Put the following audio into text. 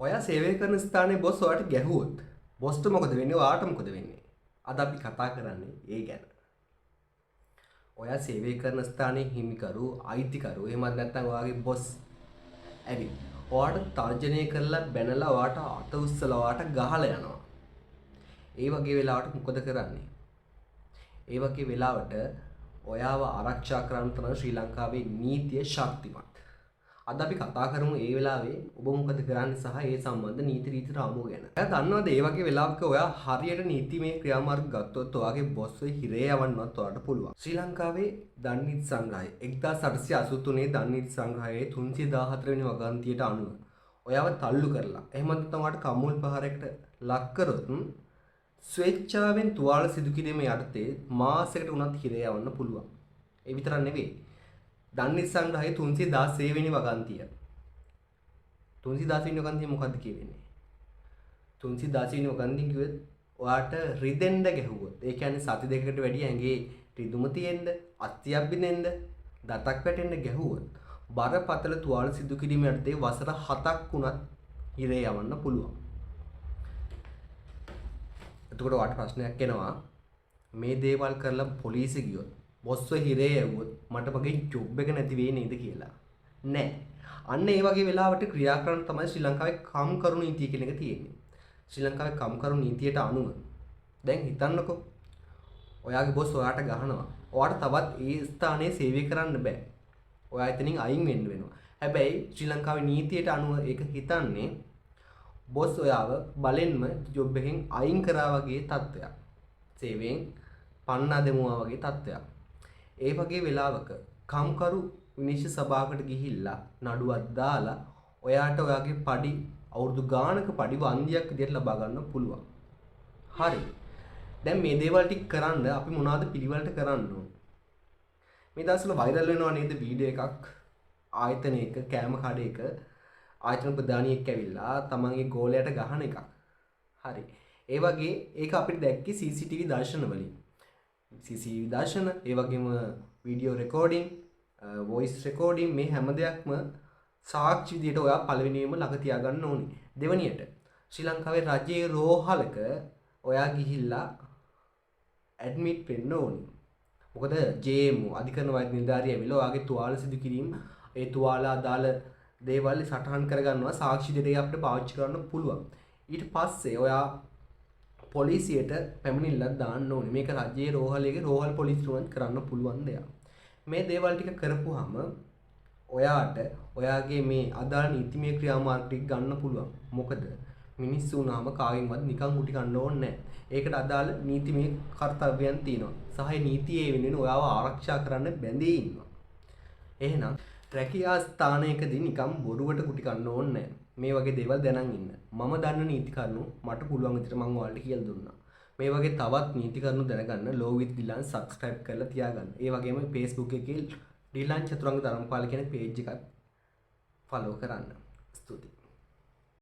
ඔයා සේවය කරන ස්ථානයේ බොස් ඔයාට ගැහුවොත් බොස්ට මොකද වෙන්නේ? ඔයාට මොකද වෙන්නේ? අද අපි කතා කරන්නේ ඒ ගැන. ඔයා සේවය කරන ස්ථානයේ හිමිකරු, අයිතිකරු, එහෙමත් නැත්නම් ඔයාගේ බොස් ඇවිත් ඔයාට තර්ජනය කරලා බැනලා ඔයාට අත උස්සලා ඔයාට ගහලා යනවා. ඒ වගේ වෙලාවට මොකද කරන්නේ? ඒ වගේ වෙලාවට ඔයාව ආරක්ෂා කරන්න තමයි ශ්‍රී ලංකාවේ නීතිය ශක්තිමත්. අද අපි කතා කරමු ඒ වෙලාවේ ඔබ මොකද කරන්නේ සහ ඒ සම්බන්ධ නීති රීති රාමුව ගැන. ඔයා දන්නවද ඒ වගේ වෙලාවක ඔයා හරියට නීතිමය ක්‍රියාමාර්ග ගත්තොත් ඔයාගේ බොස්ව හිරේ යවන්නවත් ඔයාට පුළුවන්. ශ්‍රී ලංකාවේ දන් නීති සංග්‍රහය 1883 දන් නීති සංග්‍රහයේ 314 වෙනි වගන්තියට අනුව ඔයාව තල්ලු කරලා එහෙම නැත්නම් ඔයාට කම්මුල් පහරයකට ලක් කරොත් ස්වේච්ඡාවෙන් තුවාල සිදු කිරීම යටතේ මාසයකට උනත් හිරේ යවන්න පුළුවන්. ඒ විතරක් නෙවෙයි. දන් නීති සංග්‍රහයේ 316 වෙනි වගන්තිය. 316 වෙනි වගන්තිය මොකක්ද කියන්නේ? 316 වෙනි වගන්තිය කිව්වෙත් ඔයාට රිදෙන්න ගැහුවොත්, ඒ කියන්නේ සති දෙකකට වැඩි ඇඟේ රිදුම තියෙන්න, අස්තියක් බිඳෙන්න, දතක් වැටෙන්න ගැහුවොත් බරපතල තුවාල සිදු කිරීම යටතේ වසර 7ක් උනත් හිරේ යවන්න පුළුවන්. එතකොට ඔයාට ප්‍රශ්නයක් එනවා මේ දේවල් කරලා පොලිසිය ගියොත් බොස්ව හිරේ යවුවොත් මට මගේ ජොබ් එක නැති වෙයි නේද කියලා. නෑ. අන්න ඒ වගේ වෙලාවට ක්‍රියා කරන්න තමයි ශ්‍රී ලංකාවේ කම්කරු නීතිය කියන එක තියෙන්නේ. ශ්‍රී ලංකාවේ කම්කරු නීතියට අනුව දැන් හිතන්නකෝ ඔයාගේ බොස් ඔයාට ගහනවා. ඔයාට තවත් ඒ ස්ථානයේ සේවය කරන්න බෑ. ඔයා එතනින් අයින් වෙන්න වෙනවා. හැබැයි ශ්‍රී ලංකාවේ නීතියට අනුව ඒක හිතන්නේ බොස් ඔයාව බලෙන්ම ජොබ් එකෙන් අයින් කරා වගේ තත්ත්වයක්. සේවයෙන් පන්නා දෙමුවා වගේ තත්ත්වයක්. ඒ වගේ වෙලාවක කම්කරු විනිශ්චය සභාවකට ගිහිල්ලා නඩුවක් දාලා ඔයාට ඔයාගේ පඩි අවුරුදු ගානක පඩි වන්දියක් විදියට ලබා ගන්න පුළුවන්. හරි. දැන් මේ දේවල් ටික කරන්න අපි මොනවද පිළිවෙලට කරන්න ඕන? මේ දවස්වල වෛරල් වෙනවා නේද වීඩියෝ එකක් ආයතනයක කෑම කඩේක ආයතන ප්‍රධානියෙක් ඇවිල්ලා තමන්ගේ ගෝලයට ගහන එකක්. හරි. ඒ වගේ ඒක අපිට දැක්කේ CCTV දර්ශන වලින්. CCTV දර්ශන, ඒ වගේම වීඩියෝ රෙකෝඩින්, වොයිස් රෙකෝඩින් මේ හැම දෙයක්ම සාක්ෂි විදියට ඔයා පළවෙනියෙන්ම ළඟ තියාගන්න ඕනේ. දෙවනියට ශ්‍රී ලංකාවේ රජයේ රෝහලක ඔයා ගිහිල්ලා ඇඩ්මිට් වෙන්න ඕනේ. මොකද JMO අධිකරණ වෛද්‍ය නිලධාරිය ඇවිල්ලා ඔයාගේ තුවාල සිදු කිරීම, ඒ තුවාල අදාළ දේවල් සටහන් කරගන්නවා සාක්ෂි දෙකක් අපිට පාවිච්චි කරන්න පුළුවන්. ඊට පස්සේ ඔයා පොලිසියට පැමිණිල්ලක් දාන්න ඕනේ. මේක රජයේ රෝහලේ රෝහල් පොලිසියට කරන්න පුළුවන් දෙයක්. මේ දේවල් ටික කරපුවාම ඔයාට ඔයාගේ මේ අදාළ නීතිමය ක්‍රියාමාර්ග ටික ගන්න පුළුවන්. මොකද මිනිස්සු වුණාම කාගෙන්වත් නිකන් උටි ගන්න ඕනේ නැහැ. ඒකට අදාළ නීතිමය කර්තව්‍යයන් තියෙනවා. සහ ඒ නීතියේ වෙනුවෙන් ඔයාව ආරක්ෂා කරන්න බැඳී ඉන්නවා. එහෙනම් රැකියා ස්ථානයකදී නිකම් බොරුවට කුටි ගන්න ඕනේ නැහැ. මේ වගේ දේවල් දැනන් ඉන්න. මම දන්න නීති කරුණු මට පුළුවන් විදිහට මම ඔයාලට කියලා දුන්නා. මේ වගේ තවත් නීති කරුණු දැනගන්න ලෝ විත් ඩිලන් subscribe කරලා තියාගන්න. ඒ වගේම Facebook එකේ ඩිලන් චතුරංග ධර්මපාල කියන page එකත් follow කරන්න. ස්තුතියි.